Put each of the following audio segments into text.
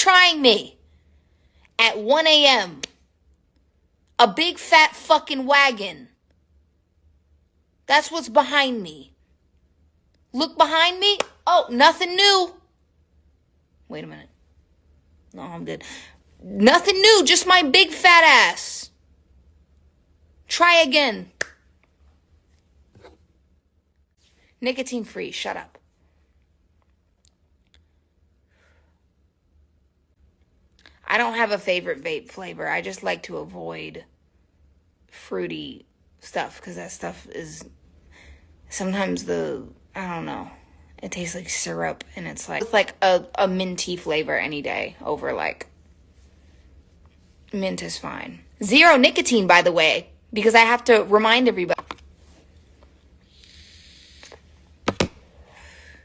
trying me at 1 a.m. A big fat fucking wagon. That's what's behind me. Look behind me. Oh, nothing new. Wait a minute. No, I'm good. Nothing new, just my big fat ass. Try again. Nicotine free, shut up. I don't have a favorite vape flavor. I just like to avoid fruity stuff because that stuff is sometimes I don't know. It tastes like syrup and it's like a minty flavor any day over like mint is fine. 0 nicotine, by the way, because I have to remind everybody.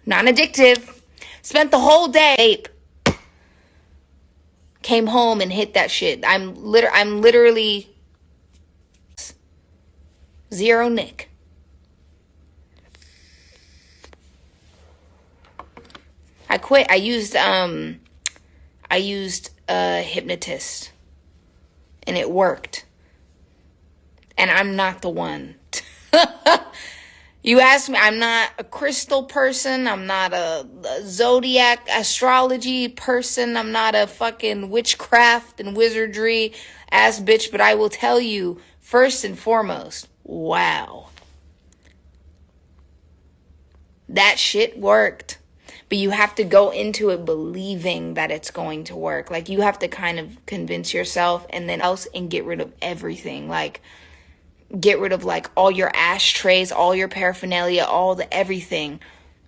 Non-addictive. Spent the whole day vape. Came home and hit that shit. I'm literally 0 nic. I quit. I used a hypnotist and it worked. And I'm not the one. You ask me, I'm not a crystal person. I'm not a zodiac astrology person. I'm not a fucking witchcraft and wizardry ass bitch. But I will tell you, first and foremost, wow. That shit worked. But you have to go into it believing that it's going to work. Like, you have to kind of convince yourself and then else and get rid of everything. Like, get rid of like all your ashtrays, all your paraphernalia, all the everything.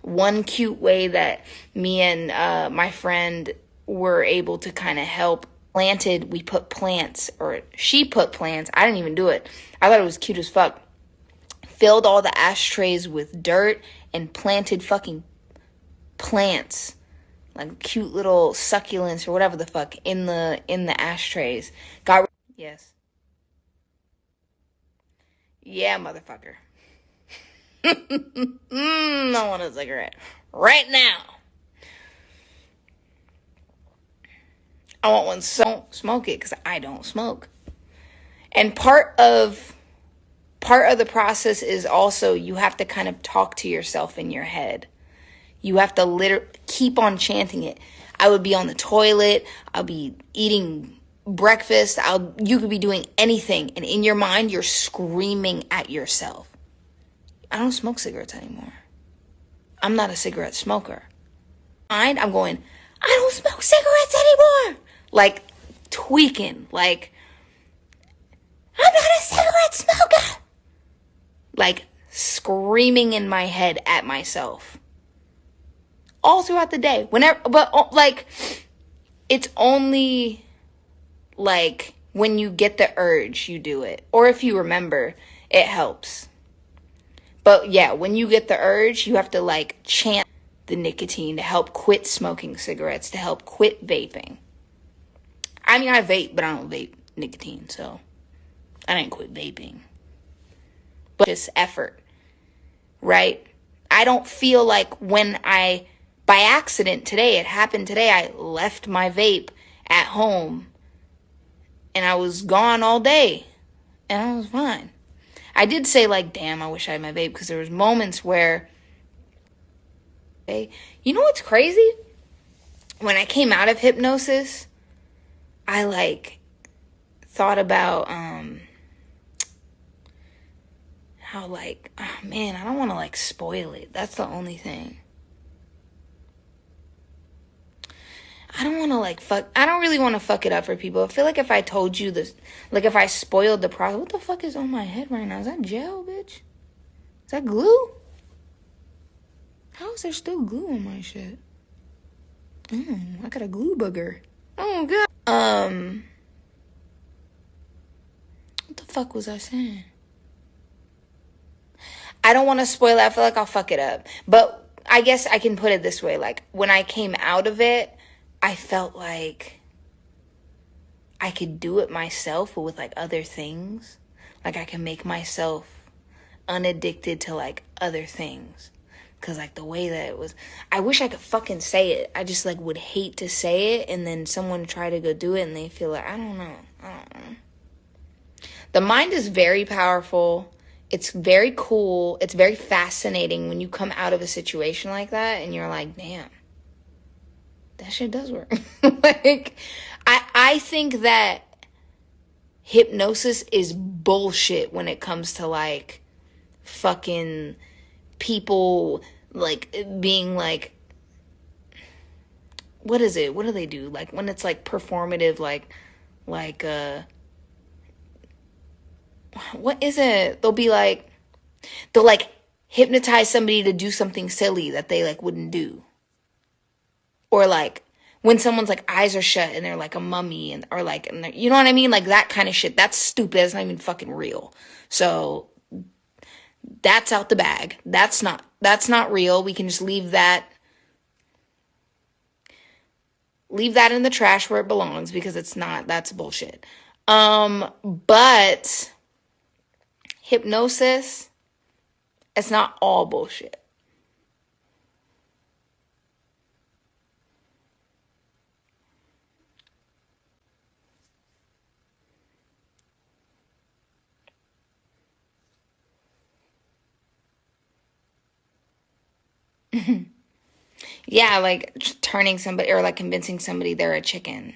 One cute way that me and my friend were able to kind of help we put plants, or she put plants. I didn't even do it. I thought it was cute as fuck. Filled all the ashtrays with dirt and planted fucking plants, like cute little succulents or whatever the fuck in the ashtrays. Yes. Yeah, motherfucker. I want a cigarette right now. I want one, so don't smoke it because I don't smoke. And part of the process is also you have to kind of talk to yourself in your head. You have to keep on chanting it. I would be on the toilet. I'll be eating breakfast. You could be doing anything. And in your mind, you're screaming at yourself. I don't smoke cigarettes anymore. I'm not a cigarette smoker. I'm going, I don't smoke cigarettes anymore. Like tweaking. Like, I'm not a cigarette smoker. Like screaming in my head at myself. All throughout the day. But like, it's only like when you get the urge, you do it. Or if you remember, it helps. But yeah, when you get the urge, you have to like chant the nicotine to help quit smoking cigarettes, to help quit vaping. I mean, I vape, but I don't vape nicotine, so I didn't quit vaping. But just effort, right? I don't feel like when by accident today, it happened today, I left my vape at home and I was gone all day and I was fine. I did say like, damn, I wish I had my vape, because there was moments where, you know what's crazy? When I came out of hypnosis, I like thought about how like, oh man, I don't want to like spoil it. That's the only thing. I don't want to like I don't really want to fuck it up for people. I feel like if I told you this, like if I spoiled the process, what the fuck is on my head right now? Is that gel, bitch? Is that glue? How is there still glue on my shit? I got a glue booger. Oh god. What the fuck was I saying? I don't want to spoil it. I feel like I'll fuck it up. But I guess I can put it this way. Like, when I came out of it, I felt like I could do it myself, but with like other things. Like, I can make myself unaddicted to like other things. Because, like, the way that it was, I wish I could fucking say it. I just, like, would hate to say it, and then someone try to go do it, and they feel like, I don't know. The mind is very powerful. It's very cool. It's very fascinating when you come out of a situation like that, and you're like, damn, that shit does work. Like, I think that hypnosis is bullshit when it comes to, like, fucking people, like, being like, what is it? What do they do? Like, when it's, like, performative, like, what is it? They'll, like, hypnotize somebody to do something silly that they, like, wouldn't do. Or, like, when someone's, like, eyes are shut and they're, like, a mummy, and or, like, and you know what I mean? Like, that kind of shit. That's stupid. That's not even fucking real. So, that's out the bag. That's not real. We can just leave that in the trash where it belongs, because it's not, that's bullshit. But hypnosis, it's not all bullshit. Yeah, like turning somebody, or like convincing somebody they're a chicken.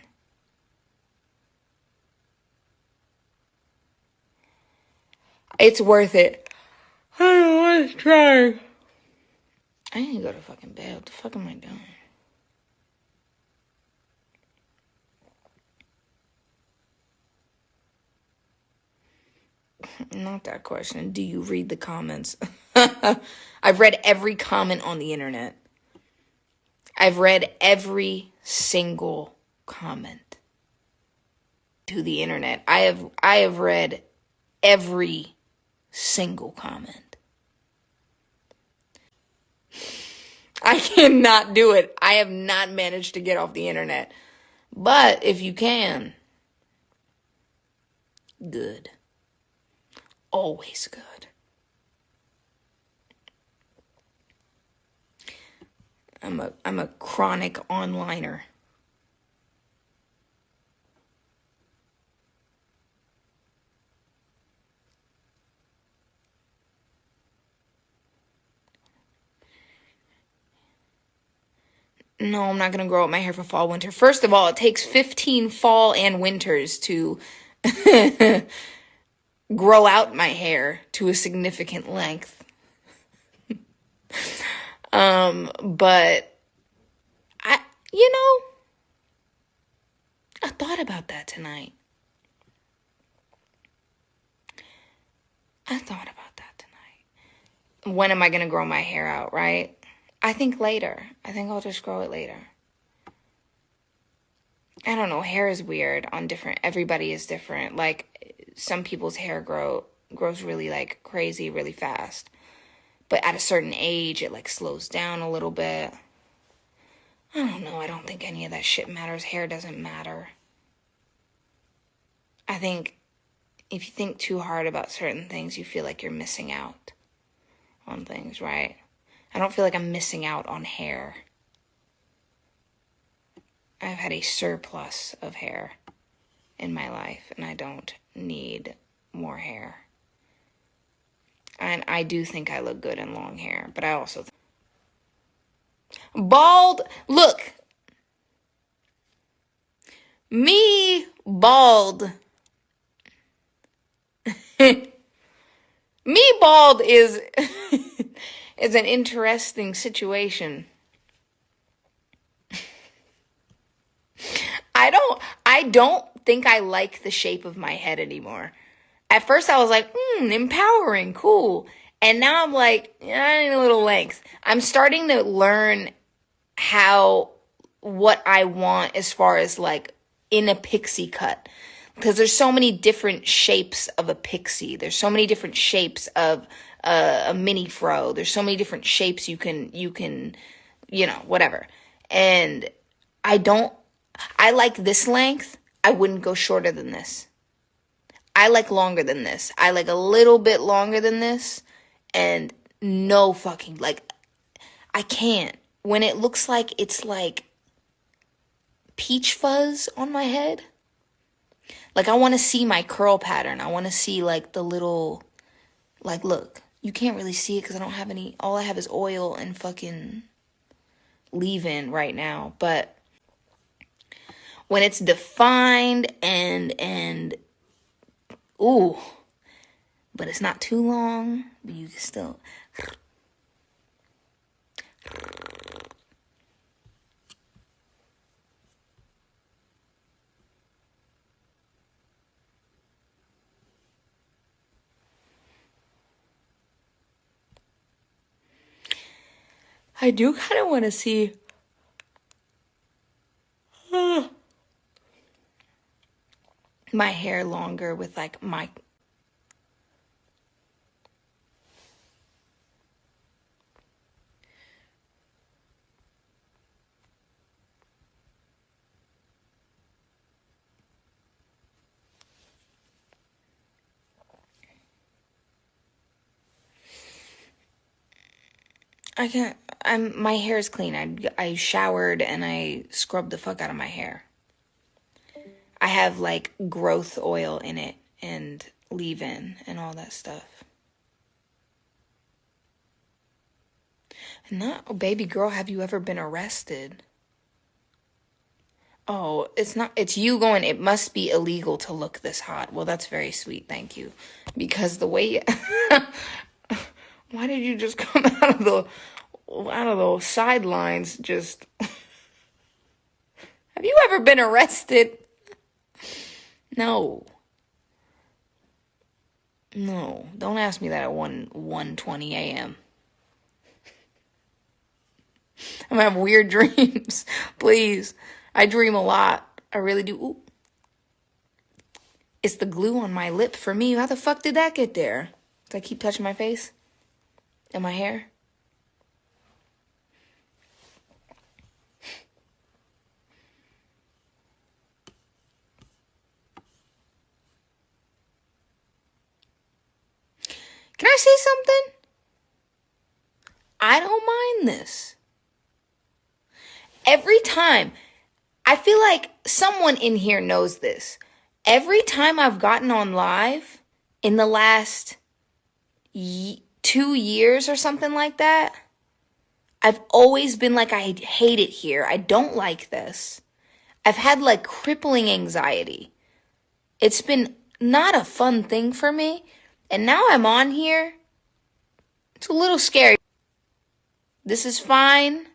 It's worth it. I don't want to try. I need to go to fucking bed. What the fuck am I doing? Not that question. Do you read the comments? I've read every comment on the internet. I've read every single comment to the internet. I have read every single comment. I cannot do it. I have not managed to get off the internet. But if you can, good. Always good. I'm a chronic onliner. No, I'm not going to grow out my hair for fall, winter. First of all, it takes 15 fall and winters to grow out my hair to a significant length. But I thought about that tonight. When am I going to grow my hair out, right? I think later. I think I'll just grow it later. I don't know. Hair is weird on different, everybody is different. Like, some people's hair grows really, like, crazy, really fast. But at a certain age, it, like, slows down a little bit. I don't know. I don't think any of that shit matters. Hair doesn't matter. I think if you think too hard about certain things, you feel like you're missing out on things, right? I don't feel like I'm missing out on hair. I've had a surplus of hair in my life, and I don't need more hair. And I do think I look good in long hair, but I also bald. Look, me bald. Me bald is is an interesting situation. I don't think I like the shape of my head anymore. At first I was like, empowering, cool. And now I'm like, I need a little length. I'm starting to learn what I want as far as like in a pixie cut. Because there's so many different shapes of a pixie. There's so many different shapes of a mini fro. There's so many different shapes you can, whatever. And I like this length. I wouldn't go shorter than this. I like longer than this. I like a little bit longer than this. And no fucking, like, I can't. When it looks like it's like peach fuzz on my head. Like I want to see my curl pattern. I want to see like the little, like look, you can't really see it because I don't have any, all I have is oil and fucking leave-in right now. But when it's defined and ooh, but it's not too long, but you can still. I do kind of want to see my hair longer with like my. I can't. My hair is clean. I showered and I scrubbed the fuck out of my hair. I have like growth oil in it and leave-in and all that stuff. Not, baby girl, have you ever been arrested? Oh, it's not, it's you going, it must be illegal to look this hot. Well, that's very sweet, thank you. Because the way why did you just come out of those sidelines just have you ever been arrested? No. No, don't ask me that at 1:20 a.m. I'm gonna have weird dreams. Please. I dream a lot. I really do. Ooh. It's the glue on my lip for me. How the fuck did that get there? Did I keep touching my face? And my hair? Can I say something? I don't mind this. Every time, I feel like someone in here knows this. Every time I've gotten on live in the last 2 years or something like that, I've always been like, I hate it here. I don't like this. I've had like crippling anxiety. It's been not a fun thing for me. And now I'm on here. It's a little scary. This is fine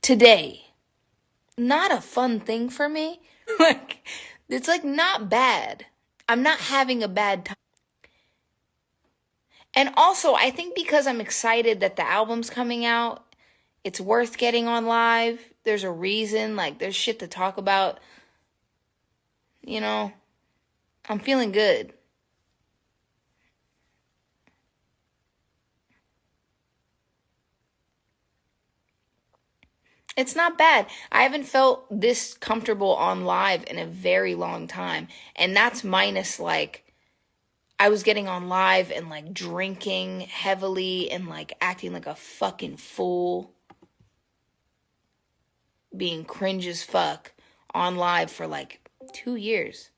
today. Not a fun thing for me. Like, it's like not bad. I'm not having a bad time. And also, I think because I'm excited that the album's coming out, it's worth getting on live. There's a reason, like, there's shit to talk about. You know, I'm feeling good. It's not bad. I haven't felt this comfortable on live in a very long time. And that's minus like I was getting on live and like drinking heavily and like acting like a fucking fool. Being cringe as fuck on live for like 2 years.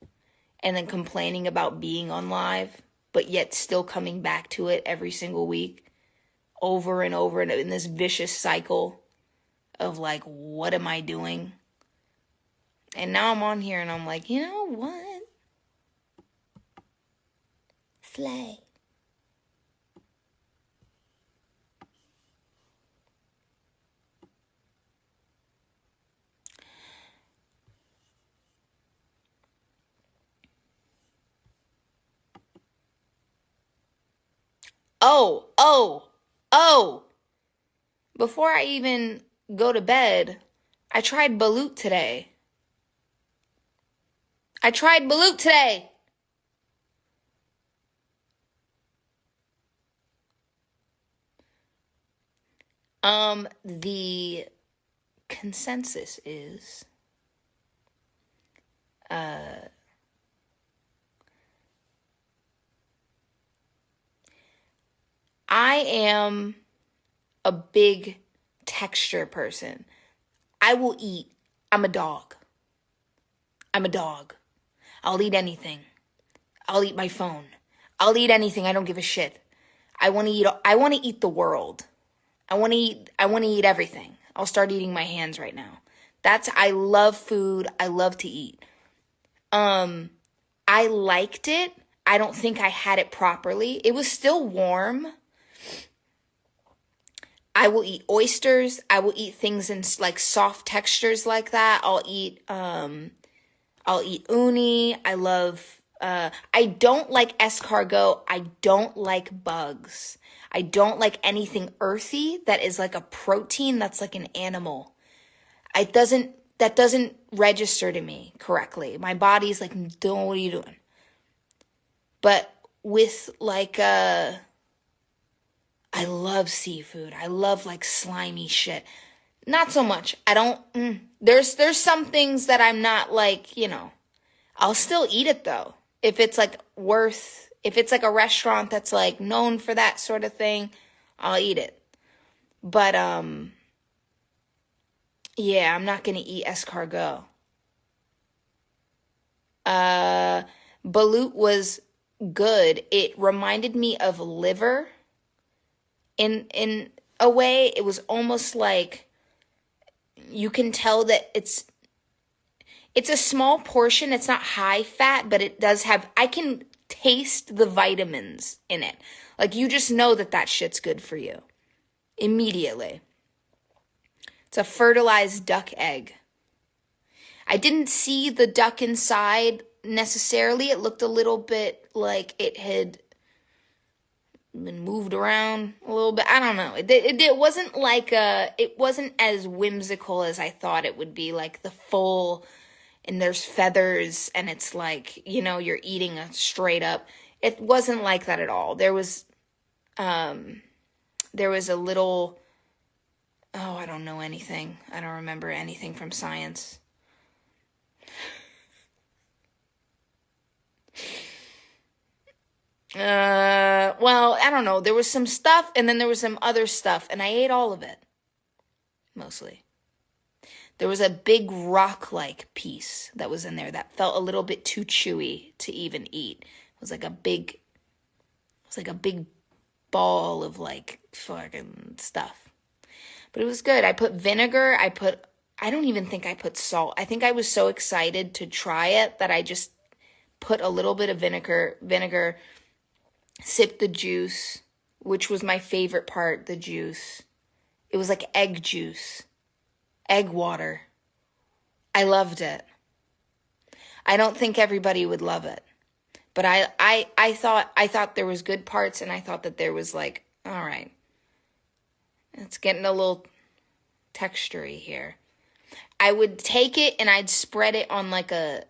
And then complaining about being on live, but yet still coming back to it every single week. Over and over and in this vicious cycle of like, what am I doing? And now I'm on here and I'm like, you know what? Slay. Oh. Before I even go to bed, I tried Balut today. The consensus is I am a big texture person. I will eat. I'm a dog. I'm a dog. I'll eat anything. I'll eat my phone. I'll eat anything. I don't give a shit. I want to eat the world. I want to eat everything. I'll start eating my hands right now. I love food. I love to eat. I liked it. I don't think I had it properly. It was still warm. I will eat oysters. I will eat things in like soft textures like that. I'll eat uni. I don't like escargot. I don't like bugs. I don't like anything earthy that is like a protein that's like an animal. That doesn't register to me correctly. My body's like, what are you doing? But with like, I love seafood. I love like slimy shit. Not so much. There's some things that I'm not like, I'll still eat it though. If it's like a restaurant that's like known for that sort of thing, I'll eat it. But, yeah, I'm not going to eat escargot. Balut was good. It reminded me of liver in a way. It was almost like you can tell that it's a small portion. It's not high fat, but it does have, I can taste the vitamins in it. Like you just know that shit's good for you immediately. It's a fertilized duck egg. I didn't see the duck inside necessarily. It looked a little bit like it had been moved around a little bit. I don't know. It wasn't like it wasn't as whimsical as I thought it would be. Like the full, and there's feathers, and it's like, you're eating a straight up. It wasn't like that at all. There was a little. Oh, I don't know anything. I don't remember anything from science. Well, I don't know. There was some stuff, and then there was some other stuff, and I ate all of it. Mostly. There was a big rock-like piece that was in there that felt a little bit too chewy to even eat. It was like a big ball of like fucking stuff. But it was good. I put vinegar. I don't even think I put salt. I think I was so excited to try it that I just put a little bit of vinegar, sipped the juice, which was my favorite part, the juice. It was like egg juice, egg water. I loved it. I don't think everybody would love it. But I thought there was good parts, and I thought that there was like, all right. It's getting a little textury here. I would take it and I'd spread it on like a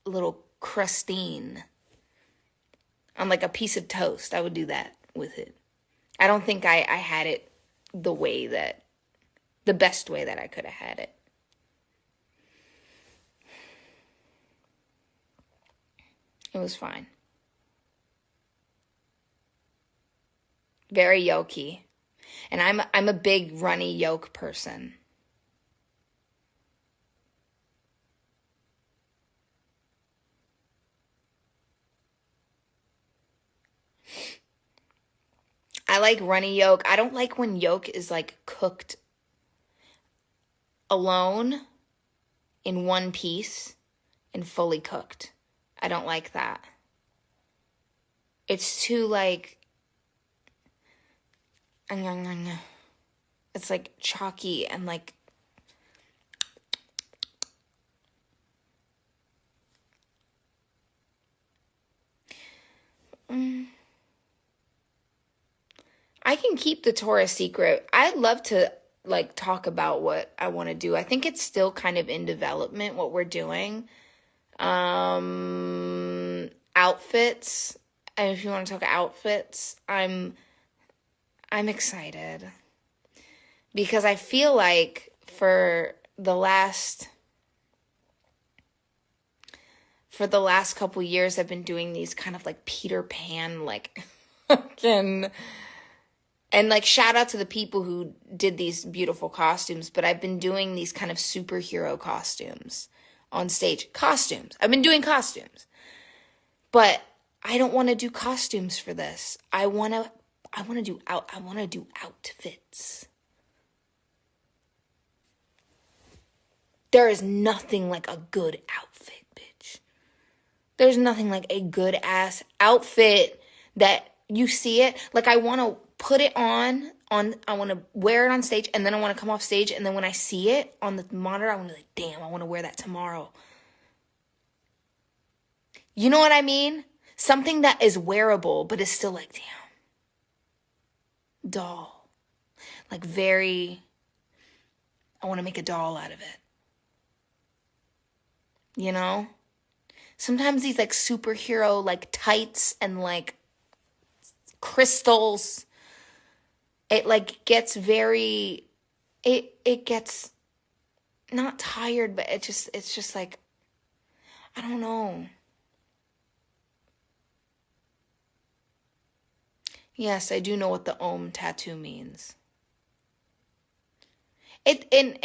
little crustine. On like a piece of toast. I would do that with it. I don't think I had it the best way that I could have had it. It was fine. Very yolky. And I'm a big runny yolk person. I like runny yolk. I don't like when yolk is like cooked alone in one piece and fully cooked. I don't like that. It's too like, it's like chalky and like, I can keep the tour a secret. I'd love to like talk about what I want to do. I think it's still kind of in development what we're doing. Outfits. And if you want to talk outfits, I'm excited. Because I feel like for the last couple years I've been doing these kind of like Peter Pan like fucking And like shout out to the people who did these beautiful costumes, but I've been doing these kind of superhero costumes on stage. Costumes. I've been doing costumes. But I don't want to do costumes for this. I want to do outfits. There is nothing like a good outfit, bitch. There's nothing like a good ass outfit that you see it. Like I want to put it on, I want to wear it on stage, and then I want to come off stage, and then when I see it on the monitor, I want to be like, damn, I want to wear that tomorrow. You know what I mean? Something that is wearable, but is still like, damn, doll. Like I want to make a doll out of it. You know? Sometimes these like superhero like tights and like crystals, it like gets very, it gets not tired, but it's just like, I don't know. Yes, I do know what the Om tattoo means. Can we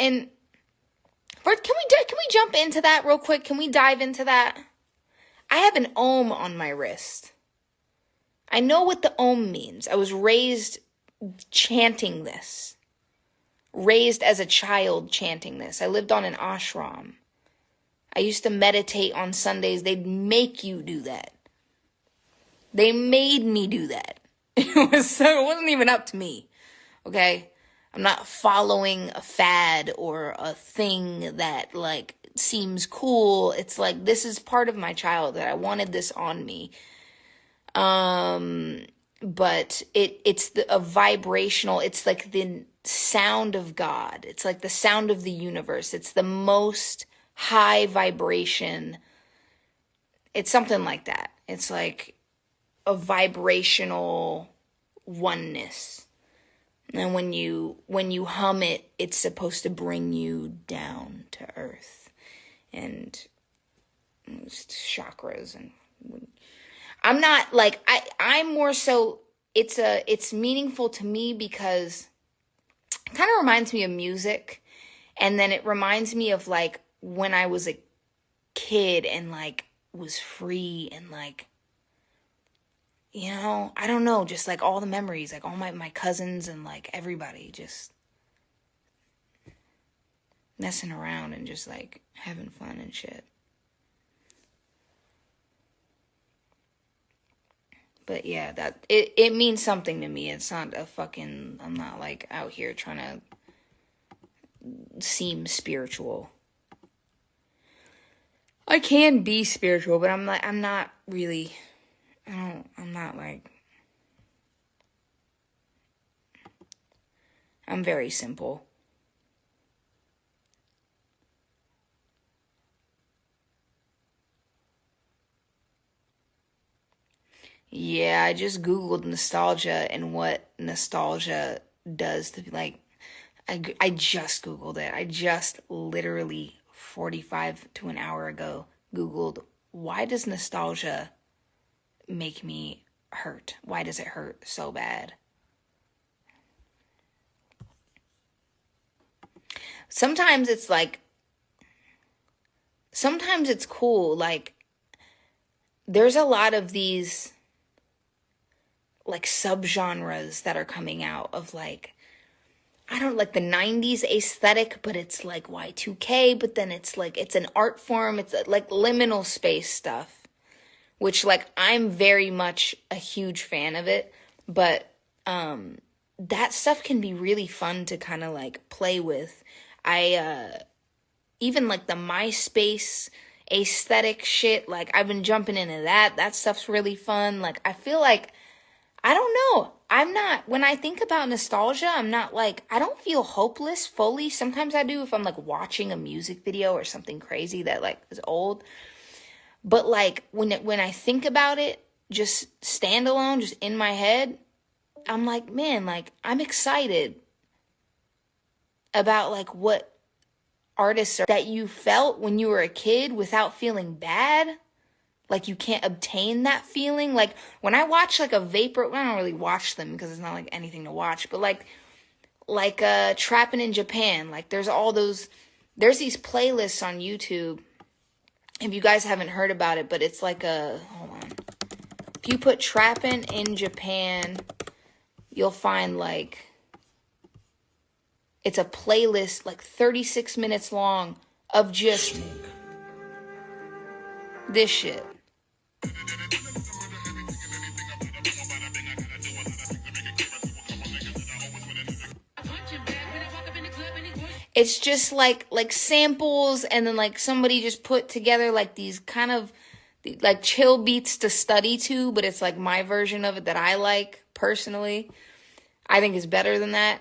jump into that real quick? Can we dive into that? I have an Om on my wrist. I know what the Om means. I was raised chanting this. Raised as a child chanting this. I lived on an ashram. I used to meditate on Sundays. They'd make you do that. They made me do that. It wasn't even up to me. Okay? I'm not following a fad or a thing that like seems cool. It's like, this is part of my childhood. I wanted this on me. But it's a vibrational, it's like the sound of God. It's like the sound of the universe. It's the most high vibration. It's something like that. It's like a vibrational oneness. And when you hum it, it's supposed to bring you down to earth and chakras. And I'm not like, I'm more so, it's meaningful to me because it kind of reminds me of music. And then it reminds me of like when I was a kid and like was free and like, you know, I don't know, just like all the memories, like all my cousins and like everybody just messing around and just like having fun and shit. But yeah, that it means something to me. It's not I'm not like out here trying to seem spiritual. I can be spiritual, but I'm not really, I'm not like, I'm very simple. Yeah, I just Googled nostalgia and what nostalgia does to, like, I just Googled it. I just literally 45 to an hour ago Googled, why does nostalgia make me hurt? Why does it hurt so bad? Sometimes it's cool. Like, there's a lot of these like subgenres that are coming out of like, I don't like the 90s aesthetic, but it's like Y2K, but then it's like, it's an art form. It's like liminal space stuff, which like I'm very much a huge fan of it. But that stuff can be really fun to kind of like play with. Even like the MySpace aesthetic shit, like I've been jumping into that. That stuff's really fun. Like I feel like, I don't know. When I think about nostalgia, I'm not like, I don't feel hopeless fully. Sometimes I do if I'm like watching a music video or something crazy that like is old. But like when I think about it, just standalone, just in my head, I'm like, man, like I'm excited about like what artists are, that you felt when you were a kid without feeling bad. Like you can't obtain that feeling. Like when I watch like a vapor, I don't really watch them because it's not like anything to watch, but like trapping in Japan, like there's these playlists on YouTube. If you guys haven't heard about it, but it's like hold on. If you put trapping in Japan, you'll find like, it's a playlist like 36 minutes long of just this shit. It's just like samples, and then like somebody just put together like these kind of like chill beats to study to, but it's like my version of it that I like personally. I think is better than that.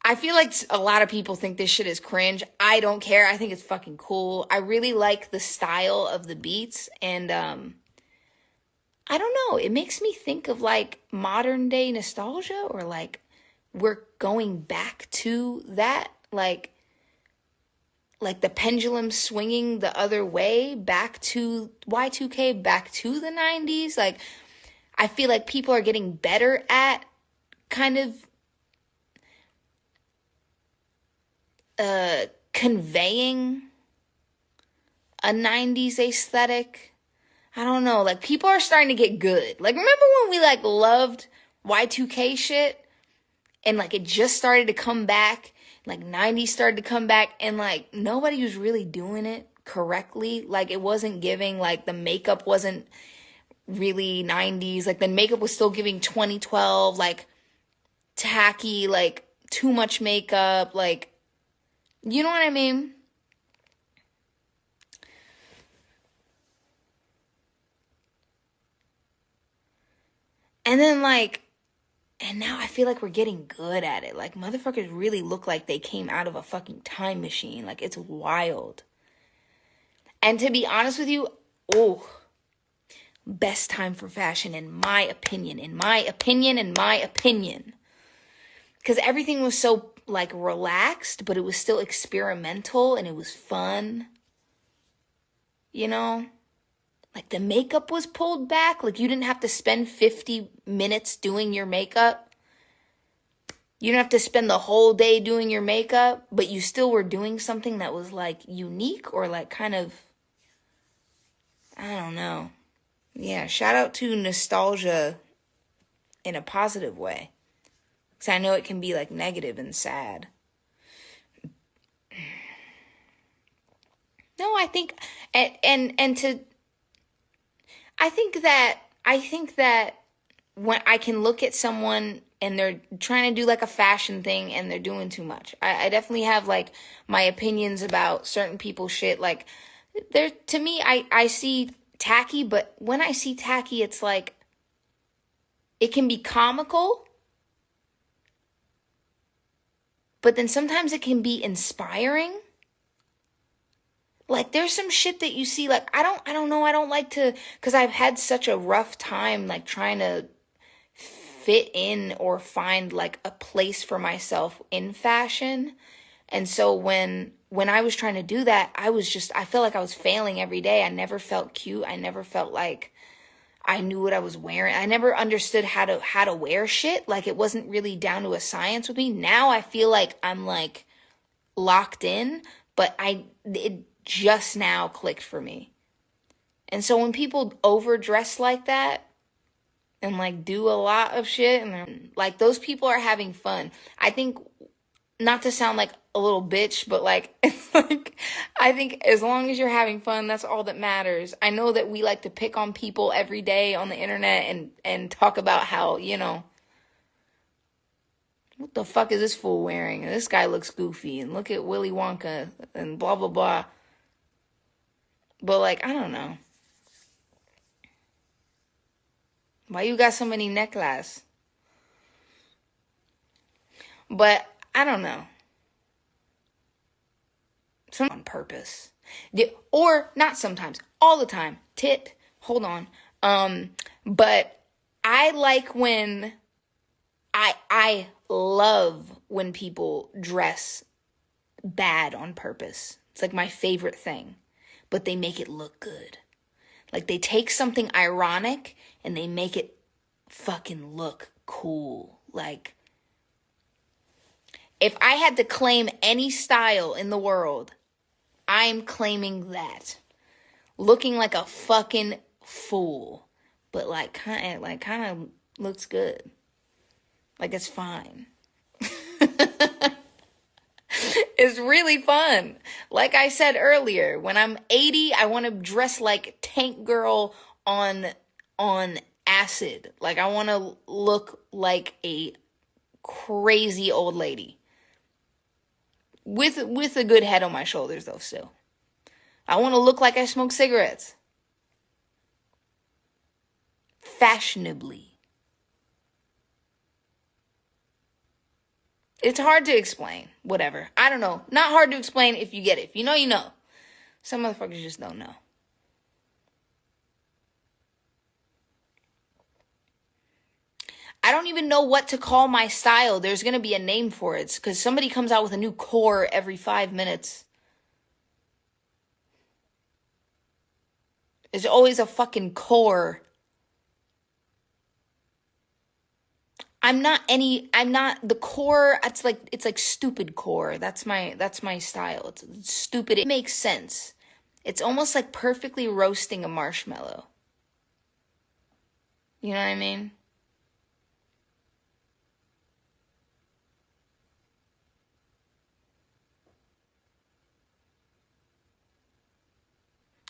I feel like a lot of people think this shit is cringe. I don't care. I think it's fucking cool. I really like the style of the beats, and I don't know. It makes me think of like modern day nostalgia, or like we're going back to that, like the pendulum swinging the other way, back to Y2K, back to the 90s. Like I feel like people are getting better at kind of conveying a 90s aesthetic. I don't know. Like people are starting to get good. Like remember when we like loved Y2K shit and like it just started to come back, like 90s started to come back, and like nobody was really doing it correctly. Like it wasn't giving, like the makeup wasn't really 90s. Like the makeup was still giving 2012, like tacky, like too much makeup, like, you know what I mean? And then like, and now I feel like we're getting good at it. Like motherfuckers really look like they came out of a fucking time machine. Like it's wild. And to be honest with you, best time for fashion in my opinion, Because everything was so like relaxed, but it was still experimental and it was fun. You know? Like the makeup was pulled back. Like you didn't have to spend 50 minutes doing your makeup. You didn't have to spend the whole day doing your makeup, but you still were doing something that was like unique, or like kind of, I don't know. Yeah, shout out to nostalgia in a positive way. Because I know it can be like negative and sad. No, I think, and to, I think that when I can look at someone and they're trying to do like a fashion thing and they're doing too much. I definitely have like my opinions about certain people's shit. Like to me, I see tacky, but when I see tacky, it's like, it can be comical, but then sometimes it can be inspiring. Like there's some shit that you see, like I don't know, I don't like to, because I've had such a rough time like trying to fit in or find like a place for myself in fashion. And so when I was trying to do that, I felt like I was failing every day. I never felt cute. I never felt like I knew what I was wearing. I never understood how to wear shit. Like it wasn't really down to a science with me. Now I feel like I'm like locked in, but it just now clicked for me. And so when people overdress like that and like do a lot of shit, and like those people are having fun. I think, not to sound like a little bitch, but like, it's like, I think as long as you're having fun, that's all that matters. I know that we like to pick on people every day on the internet and talk about how, you know, what the fuck is this fool wearing? And this guy looks goofy, and look at Willy Wonka and blah, blah, blah. But like, I don't know. Why you got so many necklaces? But I don't know. Some on purpose. Or not sometimes. All the time. Hold on. But I like when I love when people dress bad on purpose. It's like my favorite thing. But they make it look good. Like they take something ironic and they make it fucking look cool. Like if I had to claim any style in the world, I'm claiming that. Looking like a fucking fool, but like kind of looks good. Like it's fine. It's really fun. Like I said earlier, when I'm 80, I want to dress like Tank Girl on acid. Like I want to look like a crazy old lady. With a good head on my shoulders though still. I want to look like I smoke cigarettes. Fashionably. It's hard to explain. Whatever. I don't know. Not hard to explain if you get it. If you know, you know. Some motherfuckers just don't know. I don't even know what to call my style. There's going to be a name for it because somebody comes out with a new core every 5 minutes. There's always a fucking core. I'm not the core. It's like stupid core. That's my style. It's stupid. It makes sense. It's almost like perfectly roasting a marshmallow. You know what I mean?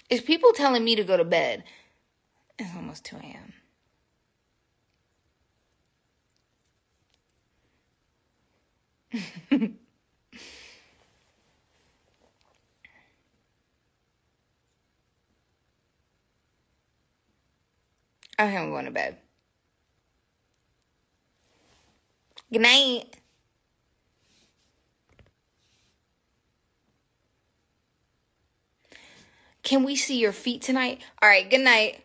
Is people telling me to go to bed? It's almost 2 a.m. Okay, I'm going to bed. Good night. Can we see your feet tonight? All right, good night.